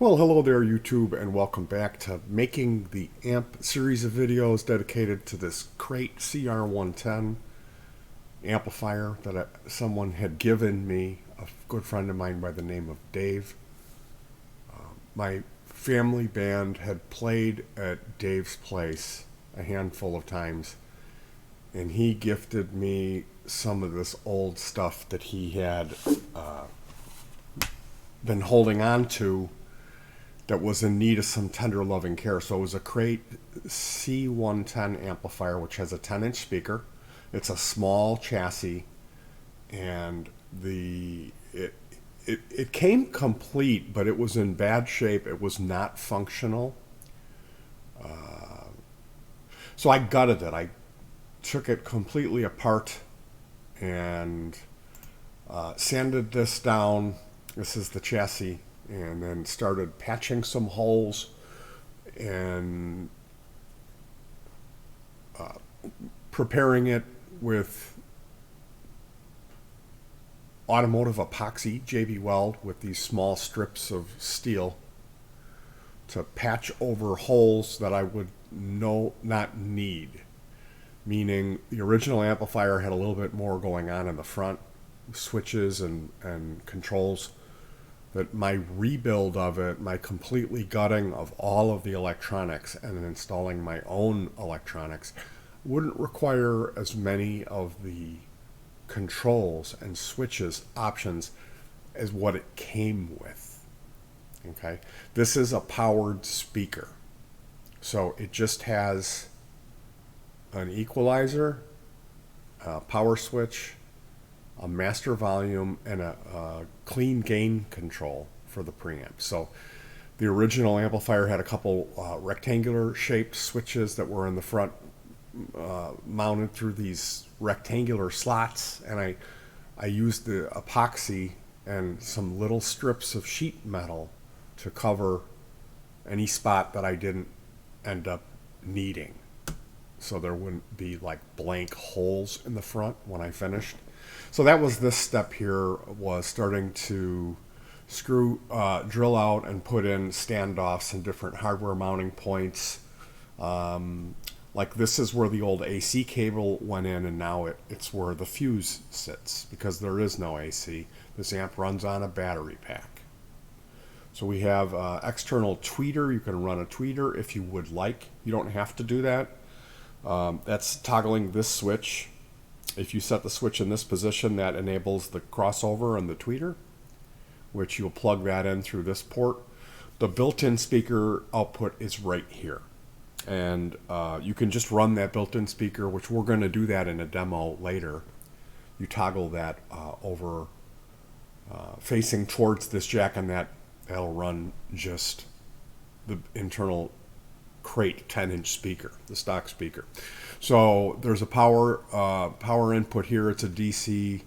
Well, hello there, YouTube, and welcome back to Making the Amp series of videos dedicated to this Crate CR110 amplifier that someone had given me, a good friend of mine by the name of Dave. My family band had played at Dave's place a handful of times, and he gifted me some of this old stuff that he had been holding on to that was in need of some tender loving care. So it was a Crate C110 amplifier, which has a 10-inch speaker. It's a small chassis, and it came complete, but it was in bad shape. It was not functional. So I gutted it. I took it completely apart and sanded this down. This is the chassis, and then started patching some holes and preparing it with automotive epoxy, JB Weld, with these small strips of steel to patch over holes that I would not need. Meaning the original amplifier had a little bit more going on in the front, switches and controls, that my rebuild of it, my completely gutting of all of the electronics and installing my own electronics wouldn't require as many of the controls and switches options as what it came with. Okay, this is a powered speaker, so it just has an equalizer, a power switch, a master volume, and a clean gain control for the preamp. So the original amplifier had a couple rectangular shaped switches that were in the front, mounted through these rectangular slots, and I used the epoxy and some little strips of sheet metal to cover any spot that I didn't end up needing, so there wouldn't be like blank holes in the front when I finished. So that was this step here, was starting to drill out and put in standoffs and different hardware mounting points. Like this is where the old AC cable went in, and now it's where the fuse sits, because there is no AC. This amp runs on a battery pack. So we have external tweeter. You can run a tweeter if you would like. You don't have to do that. That's toggling this switch. If you set the switch in this position, that enables the crossover and the tweeter, which you'll plug that in through this port. The built-in speaker output is right here. And you can just run that built-in speaker, which we're going to do that in a demo later. You toggle that over facing towards this jack, and that'll run just the internal Crate 10-inch speaker, the stock speaker. So there's a power input here. It's a DC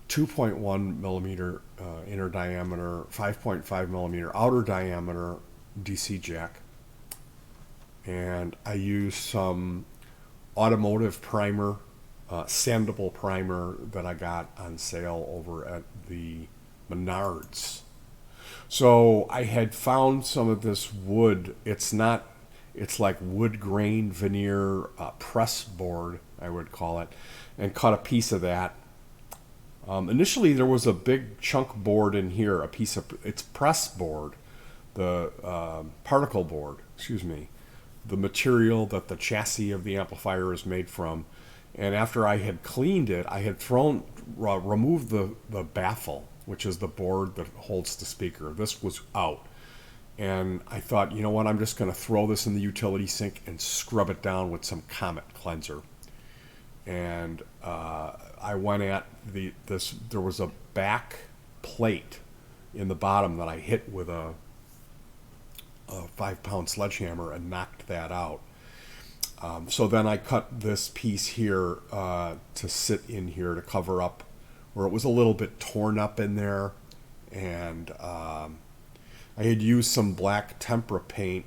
2.1 millimeter inner diameter, 5.5 millimeter outer diameter DC jack, and I use some automotive primer, sandable primer that I got on sale over at the Menards. So I had found some of this wood. It's like wood grain veneer press board, I would call it, and cut a piece of that. Initially, there was a big chunk board in here, it's press board, the particle board, excuse me, the material that the chassis of the amplifier is made from. And after I had cleaned it, I had removed the baffle, which is the board that holds the speaker. This was out. And I thought, you know what, I'm just going to throw this in the utility sink and scrub it down with some Comet cleanser. And I went at there was a back plate in the bottom that I hit with a 5-pound sledgehammer and knocked that out. So then I cut this piece here to sit in here to cover up where it was a little bit torn up in there. And I had used some black tempera paint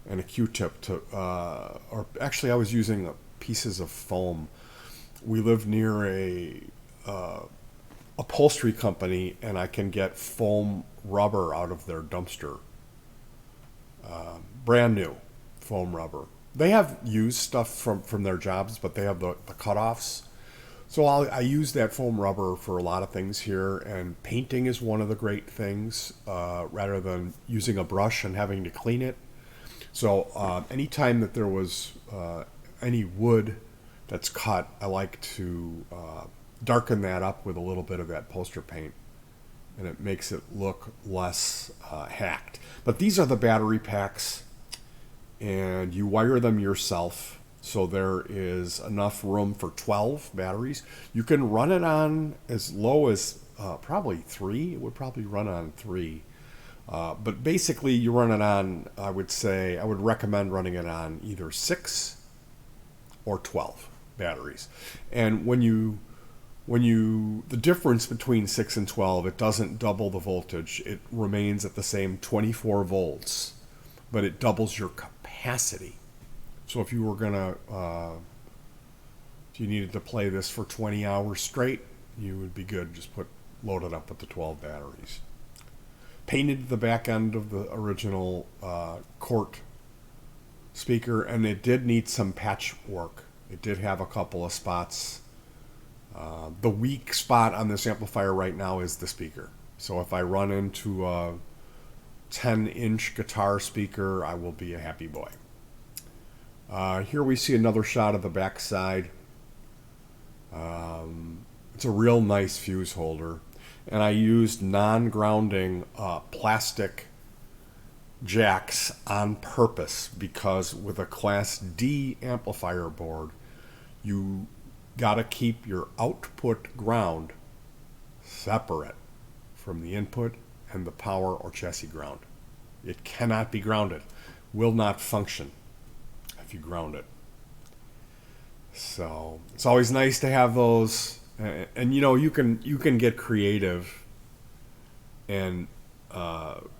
and a Q-tip to, or actually I was using pieces of foam. We live near a upholstery company, and I can get foam rubber out of their dumpster brand new foam rubber. They have used stuff from their jobs, but they have the cutoffs. So I use that foam rubber for a lot of things here, and painting is one of the great things, rather than using a brush and having to clean it. So anytime that there was any wood that's cut, I like to darken that up with a little bit of that poster paint, and it makes it look less hacked. But these are the battery packs, and you wire them yourself. So there is enough room for 12 batteries. You can run it on as low as probably 3. It would probably run on 3. But basically you run it on, I would recommend running it on either 6 or 12 batteries. And the difference between 6 and 12, it doesn't double the voltage. It remains at the same 24 volts, but it doubles your capacity. So if you were if you needed to play this for 20 hours straight, you would be good. Just load it up with the 12 batteries. Painted the back end of the original Court speaker, and it did need some patchwork. It did have a couple of spots. The weak spot on this amplifier right now is the speaker. So if I run into a 10-inch guitar speaker, I will be a happy boy. Here we see another shot of the back side. It's a real nice fuse holder. And I used non-grounding plastic jacks on purpose, because with a Class D amplifier board, you gotta keep your output ground separate from the input and the power or chassis ground. It cannot be grounded. Will not function if you ground it. So it's always nice to have those, and you can get creative and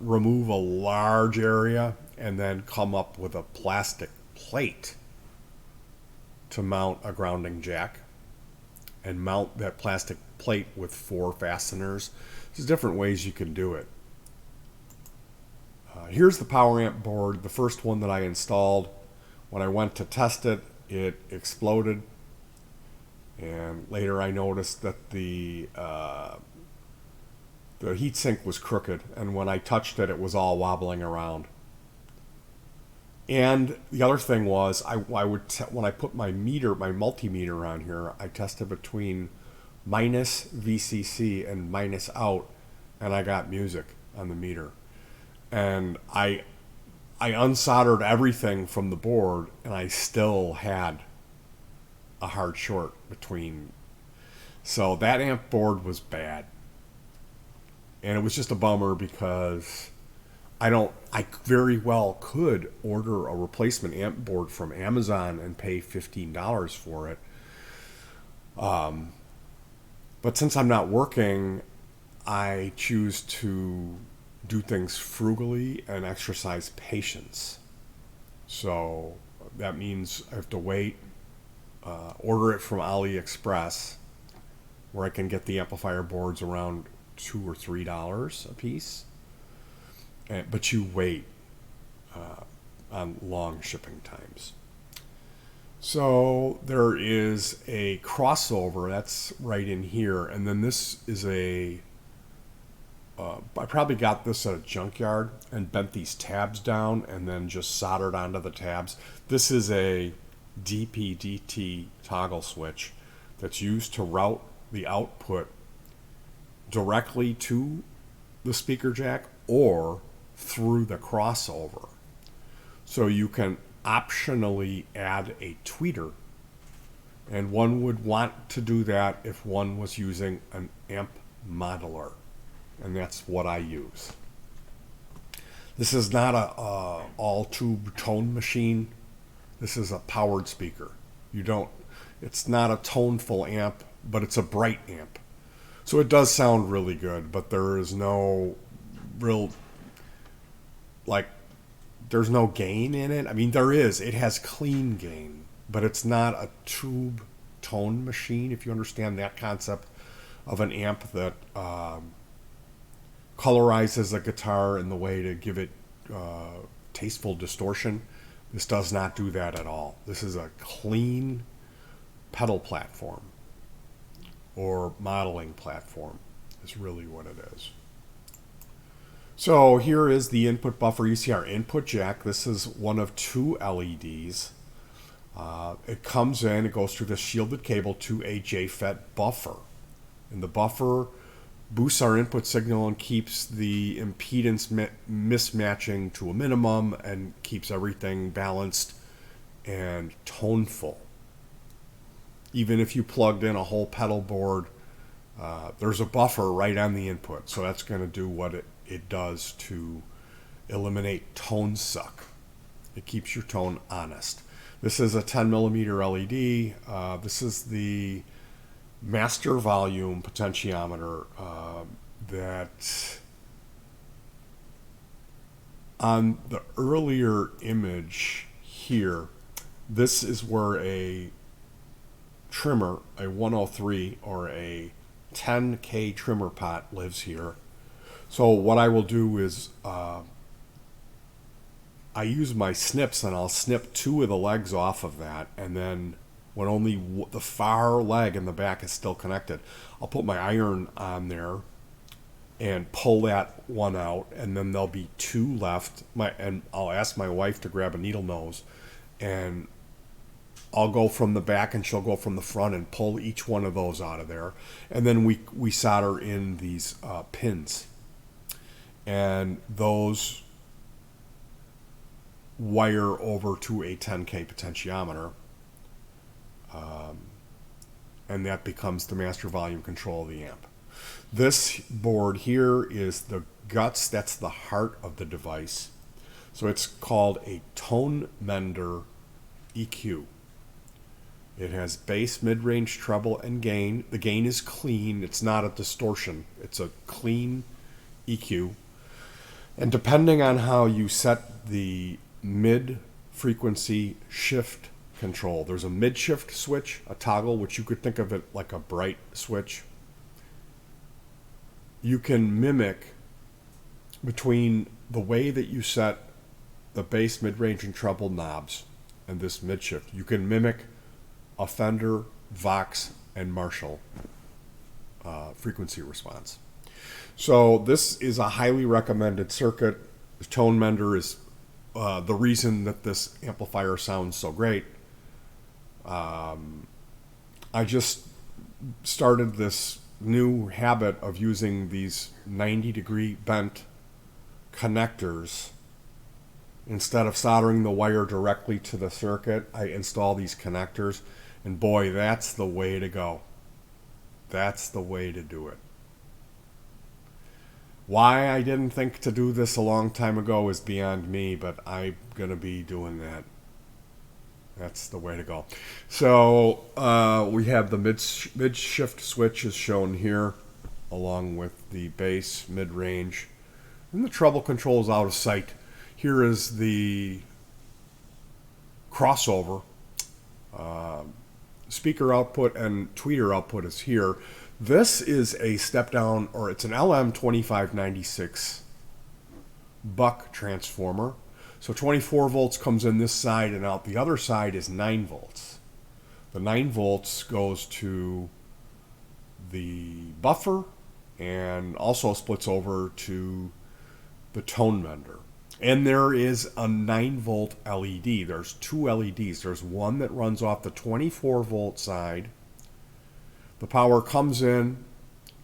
remove a large area and then come up with a plastic plate to mount a grounding jack, and mount that plastic plate with 4 fasteners. There's different ways you can do it. Here's the power amp board, the first one that I installed. When I went to test it, it exploded, and later I noticed that the heatsink was crooked, and when I touched it, it was all wobbling around. And the other thing was, when I put my multimeter on here, I tested between minus VCC and minus out, and I got music on the meter. And I unsoldered everything from the board, and I still had a hard short between. So that amp board was bad. And it was just a bummer, because I very well could order a replacement amp board from Amazon and pay $15 for it. But since I'm not working, I choose to do things frugally and exercise patience. So that means I have to wait, order it from AliExpress, where I can get the amplifier boards around $2 or $3 a piece. But you wait on long shipping times. So there is a crossover that's right in here, and then this is I probably got this at a junkyard and bent these tabs down and then just soldered onto the tabs. This is a DP-DT toggle switch that's used to route the output directly to the speaker jack or through the crossover. So you can optionally add a tweeter, and one would want to do that if one was using an amp modeler, and that's what I use. This is not a all tube tone machine. This is a powered speaker. It's not a toneful amp, but it's a bright amp. So it does sound really good, but there is no real, there's no gain in it. I mean, there is. It has clean gain, but it's not a tube tone machine, if you understand that concept of an amp that colorizes a guitar in the way to give it tasteful distortion. This does not do that at all. This is a clean pedal platform, or modeling platform is really what it is. So here is the input buffer. You see our input jack. This is one of 2 LEDs. It comes in, it goes through this shielded cable to a JFET buffer. And the buffer boosts our input signal and keeps the impedance mismatching to a minimum and keeps everything balanced and toneful. Even if you plugged in a whole pedal board, there's a buffer right on the input. So that's going to do what it does to eliminate tone suck. It keeps your tone honest. This is a 10 millimeter LED. This is the master volume potentiometer that on the earlier image here, this is where a trimmer, a 103 or a 10K trimmer pot lives here. So what I will do is I use my snips and I'll snip 2 of the legs off of that, and then when only the far leg in the back is still connected, I'll put my iron on there and pull that one out, and then there'll be 2 left. And I'll ask my wife to grab a needle nose, and I'll go from the back and she'll go from the front and pull each one of those out of there. And then we solder in these pins. And those wire over to a 10K potentiometer. And that becomes the master volume control of the amp. This board here is the guts, that's the heart of the device. So it's called a tone mender EQ. It has bass, mid-range, treble, and gain. The gain is clean. It's not a distortion. It's a clean EQ. And depending on how you set the mid-frequency shift control, there's a mid-shift switch, a toggle, which you could think of it like a bright switch. You can mimic between the way that you set the bass, mid-range, and treble knobs and this mid-shift. You can mimic a Fender, Vox, and Marshall frequency response. So this is a highly recommended circuit. The tone mender is the reason that this amplifier sounds so great. I just started this new habit of using these 90-degree bent connectors. Instead of soldering the wire directly to the circuit, I install these connectors. And boy, that's the way to go. That's the way to do it. Why I didn't think to do this a long time ago is beyond me, but I'm going to be doing that. That's the way to go. So we have the mid-shift switch is shown here, along with the bass, mid-range. And the treble control is out of sight. Here is the crossover. Speaker output and tweeter output is here. This is a step down, or it's an LM2596 buck transformer. So 24 volts comes in this side, and out the other side is 9 volts. The 9 volts goes to the buffer and also splits over to the tone mender. And there is a 9 volt LED. There's 2 LEDs. There's one that runs off the 24 volt side. The power comes in,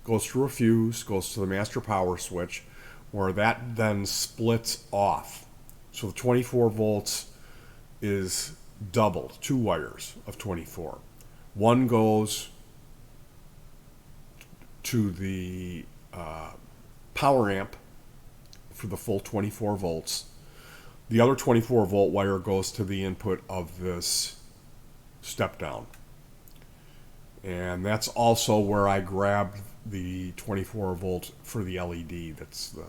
goes through a fuse, goes to the master power switch, where that then splits off. So the 24 volts is doubled, 2 wires of 24. One goes to the power amp for the full 24 volts. The other 24 volt wire goes to the input of this step down. And that's also where I grabbed the 24 volt for the LED. That's the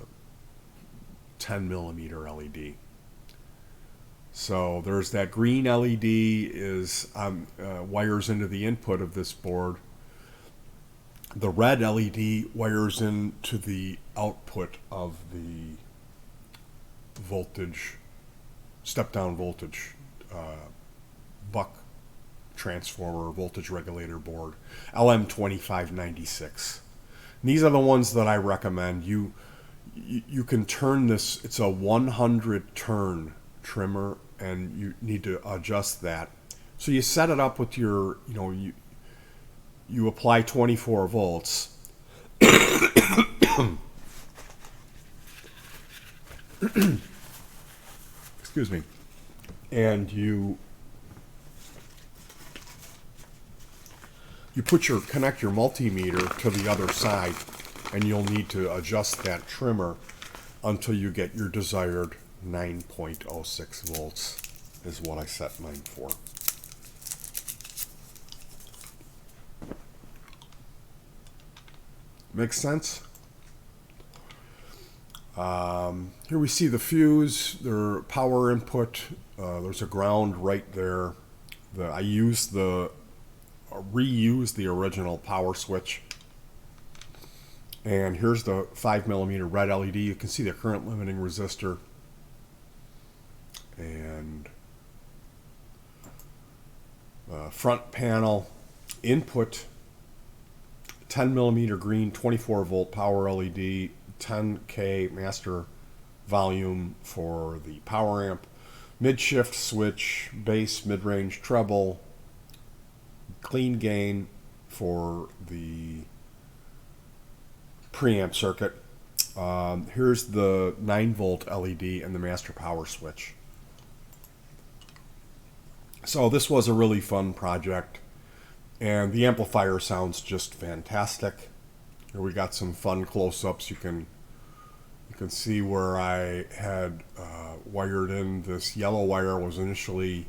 10 millimeter LED. So there's that green LED is wires into the input of this board. The red LED wires into the output of the voltage step-down voltage buck transformer voltage regulator board, LM2596. These are the ones that I recommend. You can turn this. It's a 100 turn trimmer, and you need to adjust that. So you set it up with your, you apply 24 volts. Excuse me. And you connect your multimeter to the other side, and you'll need to adjust that trimmer until you get your desired 9.06 volts is what I set mine for. Makes sense? Here we see the fuse, their power input. There's a ground right there. I reused the original power switch. And here's the 5mm red LED. You can see the current limiting resistor. And front panel input, 10mm green 24 volt power LED, 10K master volume for the power amp, mid shift switch, bass, mid range, treble, clean gain for the preamp circuit. Here's the 9 volt LED and the master power switch. So this was a really fun project, and the amplifier sounds just fantastic. Here we got some fun close-ups. You can see where I had wired in this yellow wire. Was initially,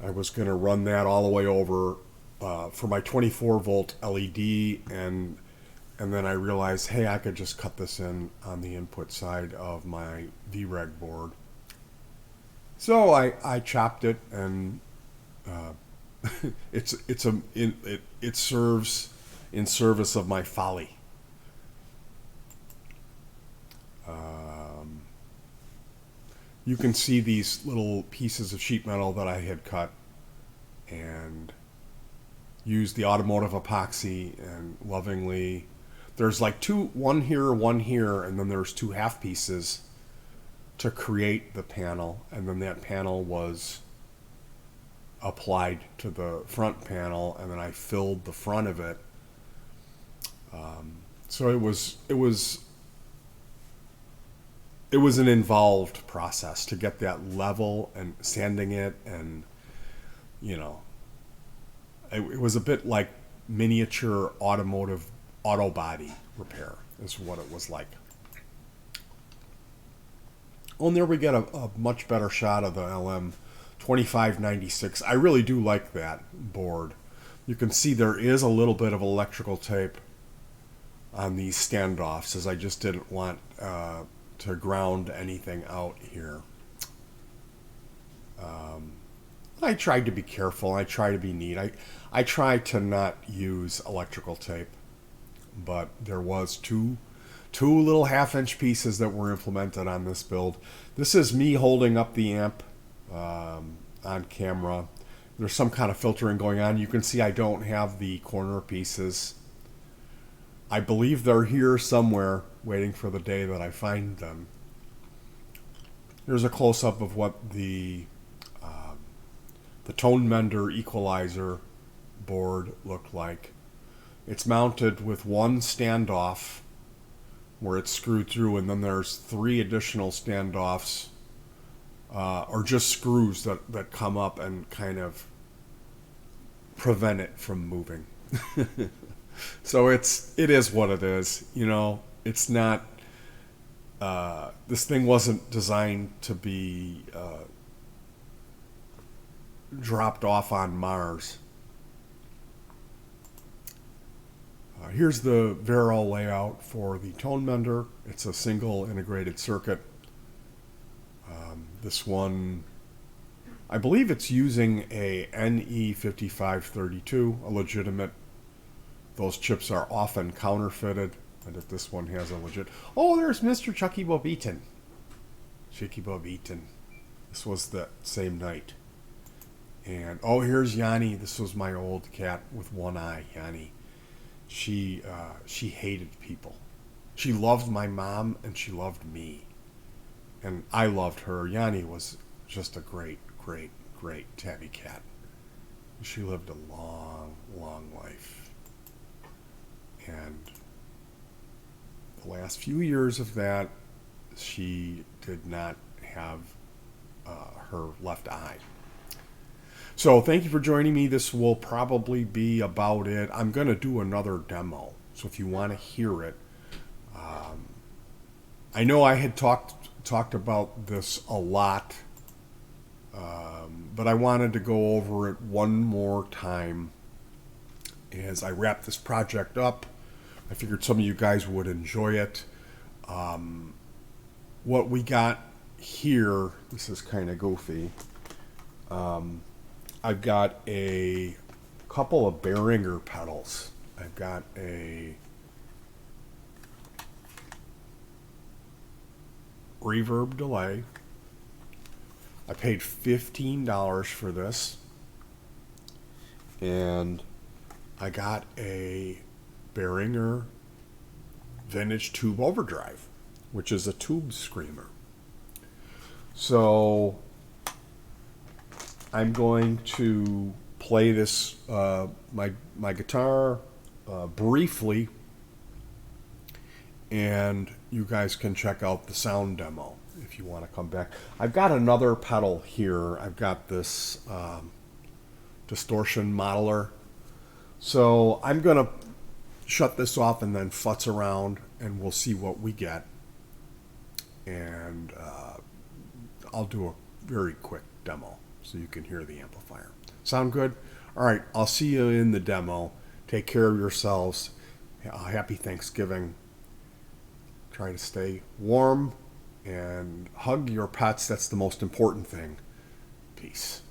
I was going to run that all the way over for my 24 volt LED, and then I realized, hey, I could just cut this in on the input side of my VREG board. So I chopped it, and it serves in service of my folly. You can see these little pieces of sheet metal that I had cut and used the automotive epoxy, and lovingly, there's like one here, and then there's 2 half pieces to create the panel, and then that panel was applied to the front panel, and then I filled the front of it. So it was an involved process to get that level and sanding it, and it was a bit like miniature auto body repair is what it was like. Oh, and there we get a much better shot of the LM2596. I really do like that board. You can see there is a little bit of electrical tape on these standoffs, as I just didn't want to ground anything out here. I tried to be careful. I try to be neat. I try to not use electrical tape, but there was two little half-inch pieces that were implemented on this build. This is me holding up the amp on camera. There's some kind of filtering going on. You can see I don't have the corner pieces. I believe they're here somewhere, waiting for the day that I find them. Here's a close-up of what the tone mender equalizer board looked like. It's mounted with one standoff where it's screwed through, and then there's 3 additional standoffs, or just screws that come up and kind of prevent it from moving. So it is what it is. It's not, this thing wasn't designed to be dropped off on Mars. Here's the Vero layout for the tone mender. It's a single integrated circuit. This one, I believe it's using a NE5532, a legitimate. Those chips are often counterfeited, and if this one has a legit... Oh, there's Mr. Chucky Bob Eaton. Chucky Bob Eaton. This was that same night. And oh, here's Yanni. This was my old cat with one eye, Yanni. She hated people. She loved my mom and she loved me. And I loved her. Yanni was just a great, great, great tabby cat. She lived a long, long life. And the last few years of that, she did not have her left eye. So thank you for joining me. This will probably be about it. I'm going to do another demo. So if you want to hear it, I know I had talked about this a lot, but I wanted to go over it one more time as I wrap this project up. I figured some of you guys would enjoy it. What we got here, this is kind of goofy. I've got a couple of Behringer pedals. I've got a reverb delay. I paid $15 for this. And I got a Behringer vintage tube overdrive, which is a tube screamer. So I'm going to play this, my guitar briefly, and you guys can check out the sound demo if you want to come back. I've got another pedal here. I've got this distortion modeler. So I'm going to shut this off and then futz around, and we'll see what we get. And I'll do a very quick demo so you can hear the amplifier. Sound good? All right, I'll see you in the demo. Take care of yourselves. Happy Thanksgiving. Try to stay warm and hug your pets. That's the most important thing. Peace.